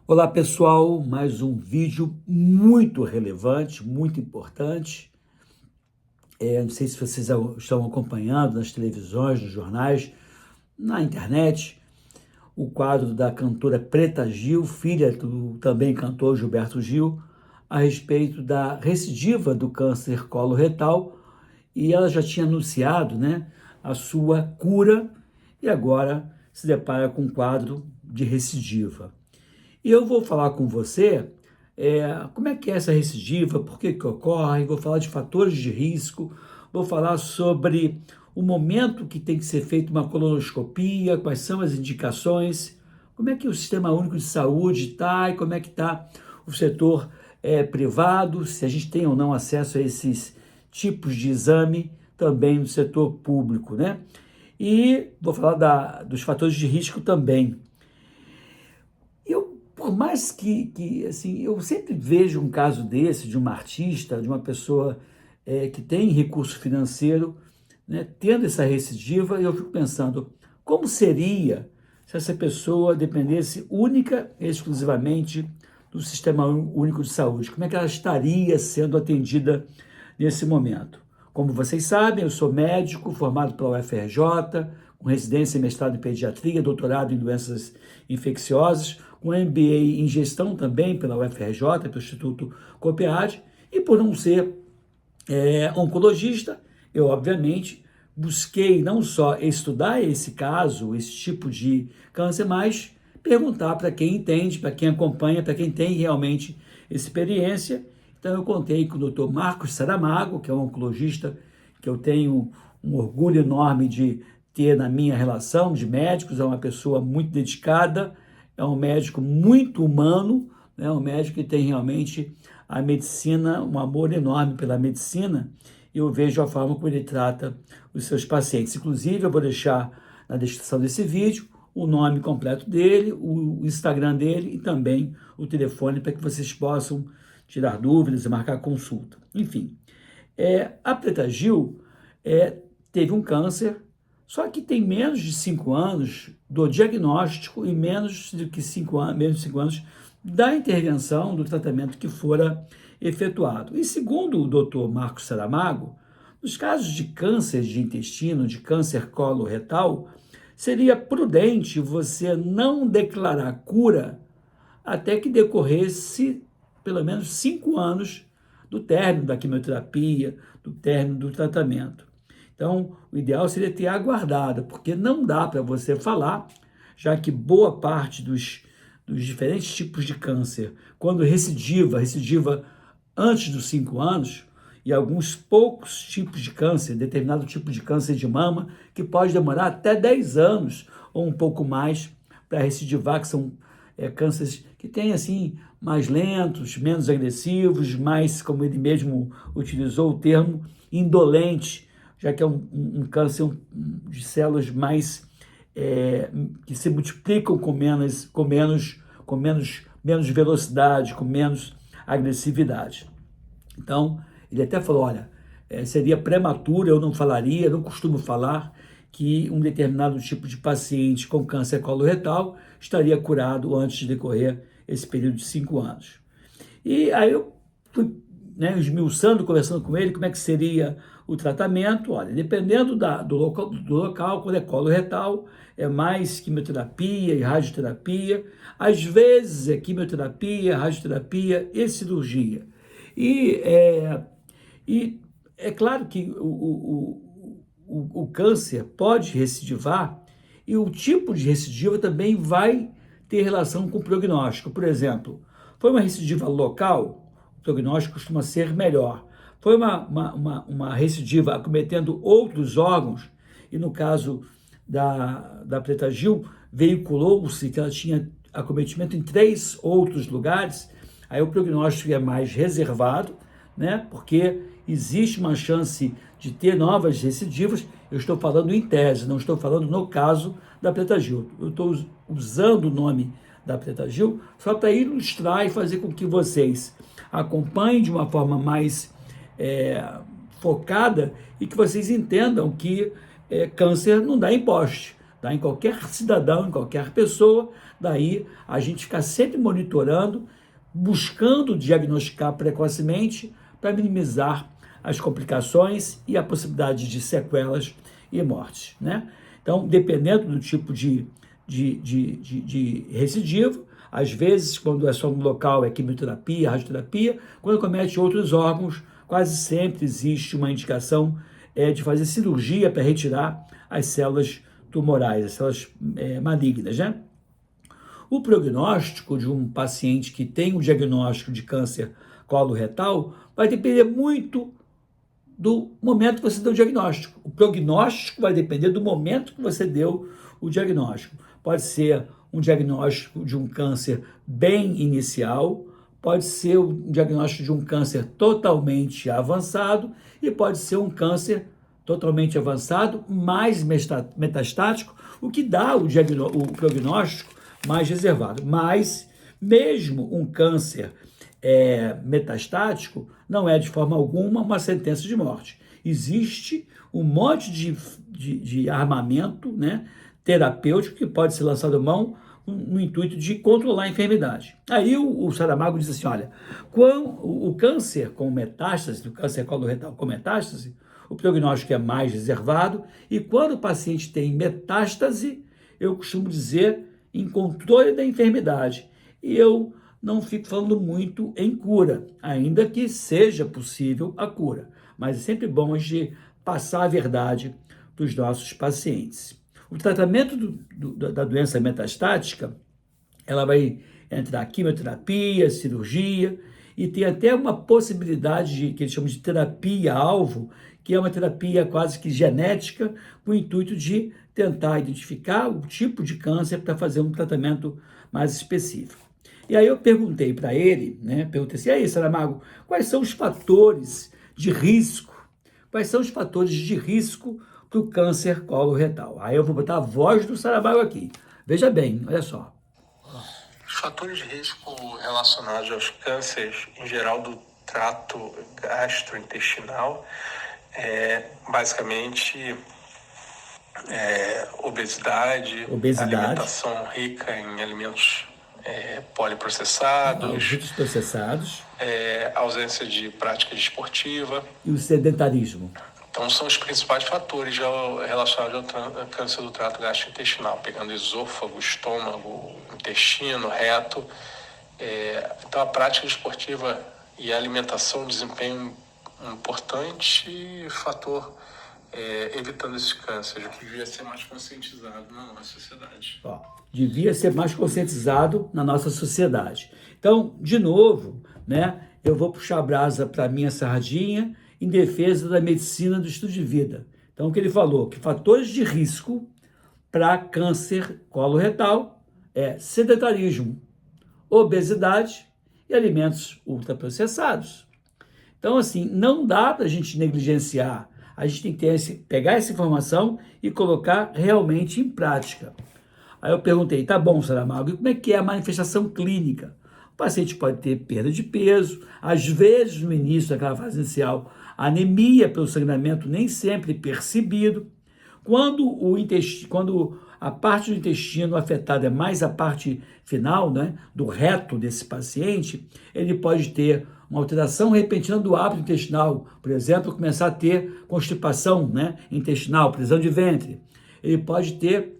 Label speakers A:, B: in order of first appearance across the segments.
A: Olá pessoal, mais um vídeo muito relevante, muito importante. Não sei se vocês estão acompanhando nas televisões, nos jornais, na internet, o quadro da cantora Preta Gil, filha do também cantor Gilberto Gil, a respeito da recidiva do câncer coloretal, e ela já tinha anunciado, né, a sua cura e agora se depara com um quadro de recidiva. E eu vou falar com você como é que é essa recidiva, por que que ocorre, vou falar de fatores de risco, vou falar sobre o momento que tem que ser feita uma colonoscopia, quais são as indicações, como é que o Sistema Único de Saúde está e como é que está o setor privado, se a gente tem ou não acesso a esses tipos de exame também no setor público, né? E vou falar dos fatores de risco também. Por mais que assim, eu sempre vejo um caso desse, de uma artista, de uma pessoa que tem recurso financeiro, né, tendo essa recidiva, e eu fico pensando, como seria se essa pessoa dependesse única e exclusivamente do Sistema Único de Saúde? Como é que ela estaria sendo atendida nesse momento? Como vocês sabem, eu sou médico formado pela UFRJ, com residência e mestrado em pediatria, doutorado em doenças infecciosas, com MBA em gestão também pela UFRJ, pelo Instituto COPEAD, e por não ser oncologista, eu obviamente busquei não só estudar esse caso, esse tipo de câncer, mas perguntar para quem entende, para quem acompanha, para quem tem realmente experiência. Então eu contei com o Dr. Marcos Saramago, que é um oncologista que eu tenho um orgulho enorme de ter na minha relação de médicos, é uma pessoa muito dedicada, é um médico muito humano, né? Um médico que tem realmente a medicina, um amor enorme pela medicina, e eu vejo a forma como ele trata os seus pacientes. Inclusive, eu vou deixar na descrição desse vídeo o nome completo dele, o Instagram dele e também o telefone para que vocês possam tirar dúvidas e marcar consulta. Enfim, a Preta Gil teve um câncer, só que tem menos de 5 anos do diagnóstico e menos de 5 anos da intervenção, do tratamento que fora efetuado. E segundo o Dr. Marcos Saramago, nos casos de câncer de intestino, de câncer coloretal, seria prudente você não declarar cura até que decorresse pelo menos 5 anos do término da quimioterapia, do término do tratamento. Então, o ideal seria ter aguardado, porque não dá para você falar, já que boa parte dos diferentes tipos de câncer, quando recidiva antes dos 5 anos, e alguns poucos tipos de câncer, determinado tipo de câncer de mama, que pode demorar até 10 anos ou um pouco mais para recidivar, que são cânceres que têm assim mais lentos, menos agressivos, mais, como ele mesmo utilizou o termo, indolente, já que é um câncer de células mais que se multiplicam com menos velocidade, com menos agressividade. Então, ele até falou, olha, seria prematuro, eu não falaria, não costumo falar que um determinado tipo de paciente com câncer coloretal estaria curado antes de decorrer esse período de 5 anos. E aí eu fui esmiuçando, conversando com ele, como é que seria o tratamento. Olha, dependendo do local, quando é coloretal, é mais quimioterapia e radioterapia, às vezes é quimioterapia, radioterapia e cirurgia. E é claro que o câncer pode recidivar e o tipo de recidiva também vai ter relação com o prognóstico. Por exemplo, foi uma recidiva local, o prognóstico costuma ser melhor. Foi uma recidiva acometendo outros órgãos, e no caso da Preta Gil, veiculou-se que ela tinha acometimento em 3 outros lugares, aí o prognóstico é mais reservado, né? Porque existe uma chance de ter novas recidivas. Eu estou falando em tese, não estou falando no caso da Preta Gil. Eu estou usando o nome da Preta Gil só para ilustrar e fazer com que vocês acompanhem de uma forma mais focada e que vocês entendam que câncer não dá em poste. tá? Em qualquer cidadão, em qualquer pessoa. Daí a gente ficar sempre monitorando, buscando diagnosticar precocemente para minimizar as complicações e a possibilidade de sequelas e mortes, né? Então, dependendo do tipo de recidivo, às vezes, quando é só no local, é quimioterapia, radioterapia, quando comete outros órgãos, quase sempre existe uma indicação de fazer cirurgia para retirar as células tumorais, as células malignas, né? O prognóstico de um paciente que tem um diagnóstico de câncer coloretal vai depender muito do momento que você deu o diagnóstico. O prognóstico vai depender do momento que você deu o diagnóstico. Pode ser um diagnóstico de um câncer bem inicial, pode ser um diagnóstico de um câncer totalmente avançado e pode ser um câncer totalmente avançado, mais metastático, o que dá o prognóstico mais reservado. Mas, mesmo um câncer metastático, não é de forma alguma uma sentença de morte. Existe um monte de armamento, né, terapêutico que pode ser lançado mão no intuito de controlar a enfermidade. Aí o Saramago diz assim, olha, quando o câncer com metástase, o câncer coloretal com metástase, o prognóstico é mais reservado, e quando o paciente tem metástase, eu costumo dizer em controle da enfermidade. E eu não fico falando muito em cura, ainda que seja possível a cura. Mas é sempre bom a gente passar a verdade para os nossos pacientes. O tratamento da doença metastática, ela vai entrar quimioterapia, cirurgia, e tem até uma possibilidade que eles chamam de terapia-alvo, que é uma terapia quase que genética, com o intuito de tentar identificar o tipo de câncer para fazer um tratamento mais específico. E aí eu perguntei para ele, né, perguntei assim, e aí, Saramago, quais são os fatores de risco? Quais são os fatores de risco para o câncer coloretal? Aí eu vou botar a voz do Saramago aqui. Veja bem, olha só.
B: Os fatores de risco relacionados aos cânceres, em geral, do trato gastrointestinal, basicamente obesidade, alimentação rica em alimentos poliprocessados,
A: Alimentos processados,
B: ausência de prática esportiva
A: e o sedentarismo.
B: Então, são os principais fatores relacionados ao câncer do trato gastrointestinal, pegando esôfago, estômago, intestino, reto. Então, a prática esportiva e a alimentação desempenham um importante fator evitando esses cânceres, que devia ser mais conscientizado na nossa sociedade.
A: Devia ser mais conscientizado na nossa sociedade. Então, de novo, né, eu vou puxar a brasa para a minha sardinha em defesa da medicina do estilo de vida. Então, o que ele falou, que fatores de risco para câncer coloretal é sedentarismo, obesidade e alimentos ultraprocessados. Então, assim, não dá para a gente negligenciar. A gente tem que pegar essa informação e colocar realmente em prática. Aí eu perguntei, tá bom, Saramago, e como é que é a manifestação clínica? O paciente pode ter perda de peso, às vezes no início daquela fase inicial, anemia pelo sangramento nem sempre percebido. Quando a parte do intestino afetada é mais a parte final, né, do reto desse paciente, ele pode ter uma alteração repentina do hábito intestinal, por exemplo, começar a ter constipação, né, intestinal, prisão de ventre. Ele pode ter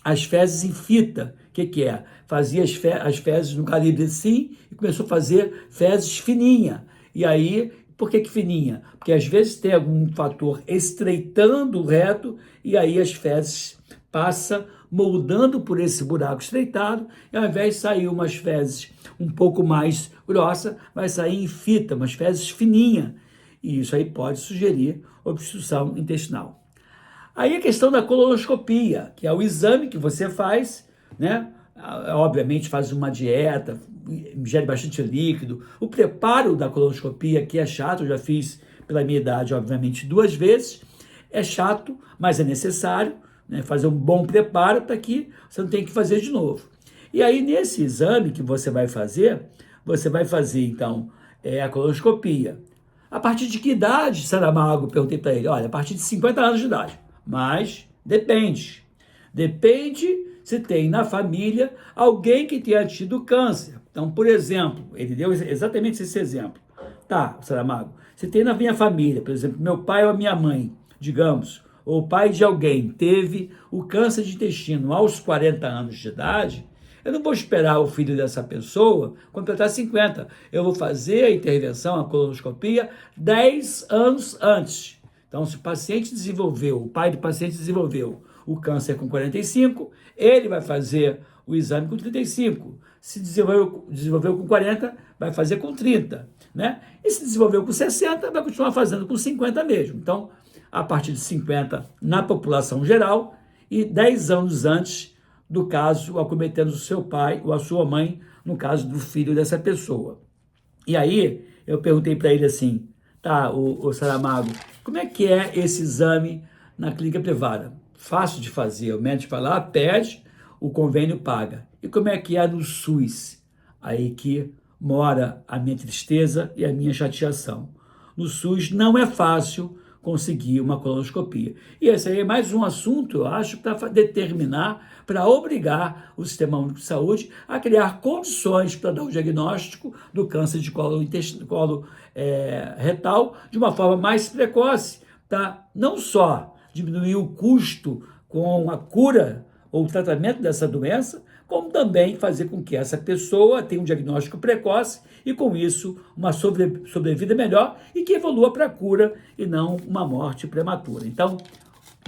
A: as fezes em fita. O que é? Fazia as fezes no calibre assim e começou a fazer fezes fininha. E aí, por que fininha? Porque às vezes tem algum fator estreitando o reto e aí as fezes passam moldando por esse buraco estreitado e ao invés de sair umas fezes um pouco mais grossa, vai sair em fita, umas fezes fininha. E isso aí pode sugerir obstrução intestinal. Aí a questão da colonoscopia, que é o exame que você faz, né? Obviamente faz uma dieta, ingere bastante líquido. O preparo da colonoscopia, que é chato, eu já fiz pela minha idade, obviamente, 2 vezes. É chato, mas é necessário, né? Fazer um bom preparo para que você não tenha que fazer de novo. E aí, nesse exame que você vai fazer, então, a colonoscopia. A partir de que idade, Saramago? Perguntei para ele. Olha, a partir de 50 anos de idade. Mas depende. Depende se tem na família alguém que tenha tido câncer. Então, por exemplo, ele deu exatamente esse exemplo. Tá, Saramago, se tem na minha família, por exemplo, meu pai ou a minha mãe, digamos, ou o pai de alguém teve o câncer de intestino aos 40 anos de idade, eu não vou esperar o filho dessa pessoa completar 50. Eu vou fazer a intervenção, a colonoscopia, 10 anos antes. Então, se o paciente desenvolveu, o pai do paciente desenvolveu o câncer com 45, ele vai fazer o exame com 35. Se desenvolveu com 40, vai fazer com 30. Né? E se desenvolveu com 60, vai continuar fazendo com 50 mesmo. Então, a partir de 50 na população geral e 10 anos antes do caso acometendo o seu pai ou a sua mãe, no caso do filho dessa pessoa. E aí, eu perguntei para ele assim, tá, o Saramago, como é que é esse exame na clínica privada? Fácil de fazer, o médico vai lá, pede, o convênio paga. E como é que é no SUS? Aí que mora a minha tristeza e a minha chateação. No SUS não é fácil conseguir uma colonoscopia. E esse aí é mais um assunto, eu acho, para determinar, para obrigar o Sistema Único de Saúde a criar condições para dar o diagnóstico do câncer de colo retal de uma forma mais precoce, tá? Não só diminuir o custo com a cura ou o tratamento dessa doença, como também fazer com que essa pessoa tenha um diagnóstico precoce e, com isso, uma sobrevida melhor e que evolua para a cura e não uma morte prematura. Então,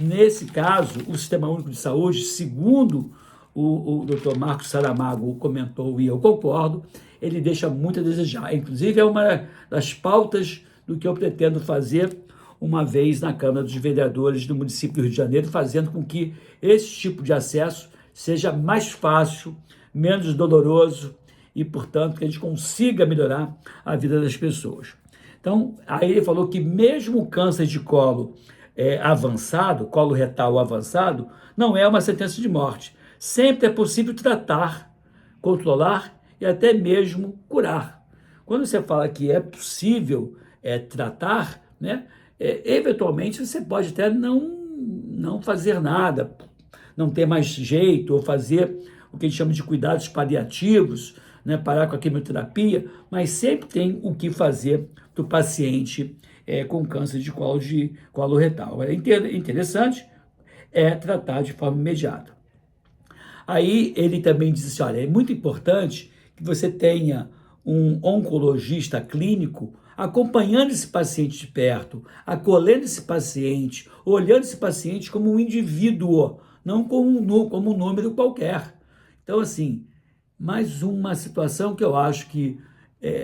A: nesse caso, o Sistema Único de Saúde, segundo o Dr. Marcos Saramago comentou, e eu concordo, ele deixa muito a desejar. Inclusive, é uma das pautas do que eu pretendo fazer uma vez na Câmara dos Vereadores do município do Rio de Janeiro, fazendo com que esse tipo de acesso seja mais fácil, menos doloroso e, portanto, que a gente consiga melhorar a vida das pessoas. Então, aí ele falou que mesmo o câncer de colo avançado, colo retal avançado, não é uma sentença de morte. Sempre é possível tratar, controlar e até mesmo curar. Quando você fala que é possível tratar, né, eventualmente você pode até não fazer nada, não ter mais jeito, ou fazer o que a gente chama de cuidados paliativos, né, parar com a quimioterapia, mas sempre tem o que fazer do paciente com câncer de colo retal. É interessante tratar de forma imediata. Aí ele também disse assim, olha, é muito importante que você tenha um oncologista clínico acompanhando esse paciente de perto, acolhendo esse paciente, olhando esse paciente como um indivíduo, não como um número qualquer. Então, assim, mais uma situação que eu acho que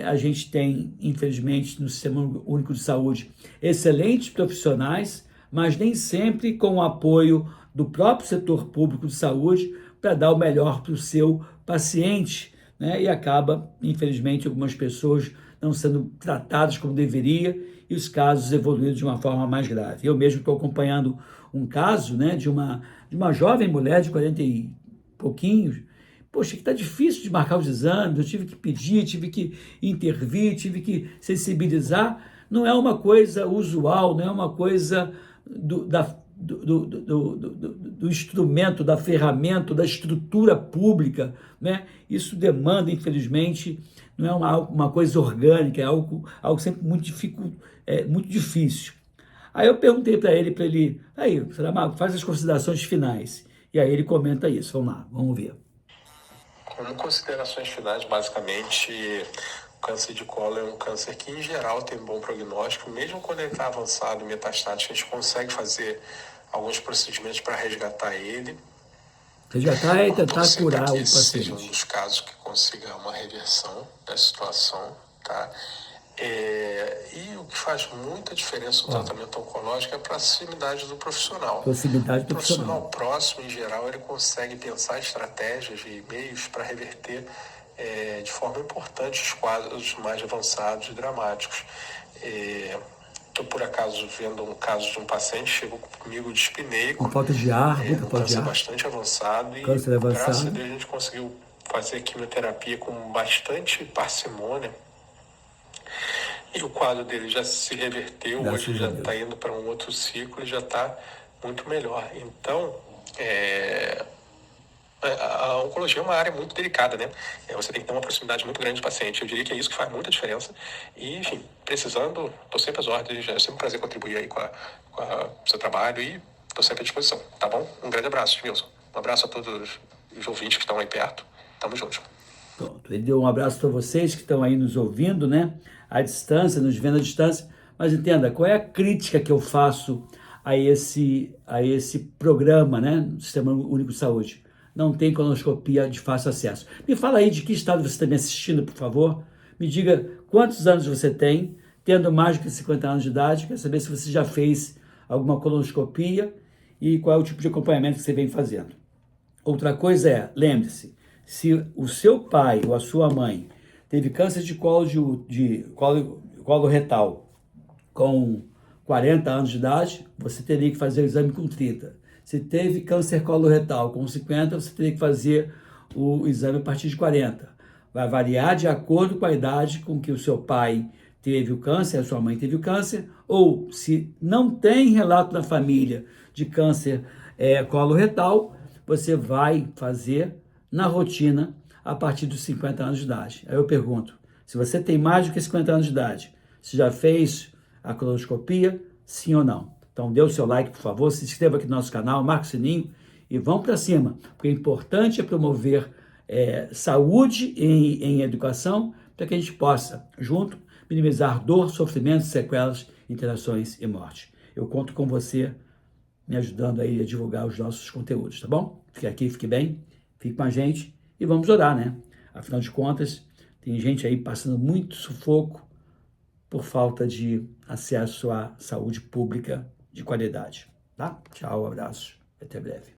A: a gente tem, infelizmente, no Sistema Único de Saúde, excelentes profissionais, mas nem sempre com o apoio do próprio setor público de saúde para dar o melhor para o seu paciente, né? E acaba, infelizmente, algumas pessoas não sendo tratadas como deveria e os casos evoluindo de uma forma mais grave. Eu mesmo estou acompanhando um caso, né, de uma jovem mulher de 40 e pouquinhos. Poxa, que está difícil de marcar os exames, eu tive que pedir, tive que intervir, tive que sensibilizar. Não é uma coisa usual, não é uma coisa do instrumento, da ferramenta, da estrutura pública, né? Isso demanda, infelizmente, não é uma coisa orgânica, é algo sempre muito difícil. Aí eu perguntei para ele, aí, Saramago, faz as considerações finais. E aí ele comenta isso. Vamos lá, vamos ver.
B: Como considerações finais, basicamente, o câncer de colo é um câncer que, em geral, tem bom prognóstico. Mesmo quando ele está avançado, metastático, a gente consegue fazer alguns procedimentos para resgatar ele.
A: Resgatar é tentar curar o paciente.
B: Seja um dos casos que consiga uma reversão da situação, tá? E o que faz muita diferença no tratamento oncológico é a proximidade do profissional.
A: Proximidade do
B: profissional. O profissional próximo, em geral, ele consegue pensar estratégias e meios para reverter de forma importante os quadros mais avançados e dramáticos. Estou, por acaso, vendo um caso de um paciente, chegou comigo dispineico.
A: Com falta de ar, muita falta de ar.
B: Bastante avançado.
A: Câncer avançado.
B: Graças a Deus, a gente conseguiu fazer quimioterapia com bastante parcimônia. E o quadro dele já se reverteu, hoje já está indo para um outro ciclo e já está muito melhor. Então, A oncologia é uma área muito delicada, né? Você tem que ter uma proximidade muito grande do paciente. Eu diria que é isso que faz muita diferença. E, enfim, precisando, estou sempre às ordens. É sempre um prazer contribuir aí com o seu trabalho e estou sempre à disposição, tá bom? Um grande abraço, Wilson. Um abraço a todos os ouvintes que estão aí perto. Tamo junto.
A: Pronto, ele deu um abraço para vocês que estão aí nos ouvindo, né? À distância, nos vendo à distância. Mas entenda, qual é a crítica que eu faço a esse programa, né? Do Sistema Único de Saúde. Não tem colonoscopia de fácil acesso. Me fala aí de que estado você está me assistindo, por favor. Me diga quantos anos você tem, tendo mais de 50 anos de idade. Quero saber se você já fez alguma colonoscopia e qual é o tipo de acompanhamento que você vem fazendo. Outra coisa é, lembre-se, se o seu pai ou a sua mãe teve câncer de colo retal com 40 anos de idade, você teria que fazer o exame com 30. Se teve câncer coloretal com 50, você teria que fazer o exame a partir de 40. Vai variar de acordo com a idade com que o seu pai teve o câncer, a sua mãe teve o câncer, ou se não tem relato na família de câncer coloretal, você vai fazer na rotina a partir dos 50 anos de idade. Aí eu pergunto, se você tem mais do que 50 anos de idade, você já fez a colonoscopia, sim ou não? Então dê o seu like, por favor, se inscreva aqui no nosso canal, marque o sininho e vamos para cima, porque o importante é promover saúde em educação para que a gente possa, junto, minimizar dor, sofrimento, sequelas, interações e morte. Eu conto com você me ajudando aí a divulgar os nossos conteúdos, tá bom? Fique aqui, fique bem, fique com a gente e vamos orar, né? Afinal de contas, tem gente aí passando muito sufoco por falta de acesso à saúde pública de qualidade, tá? Tchau, abraço, até breve.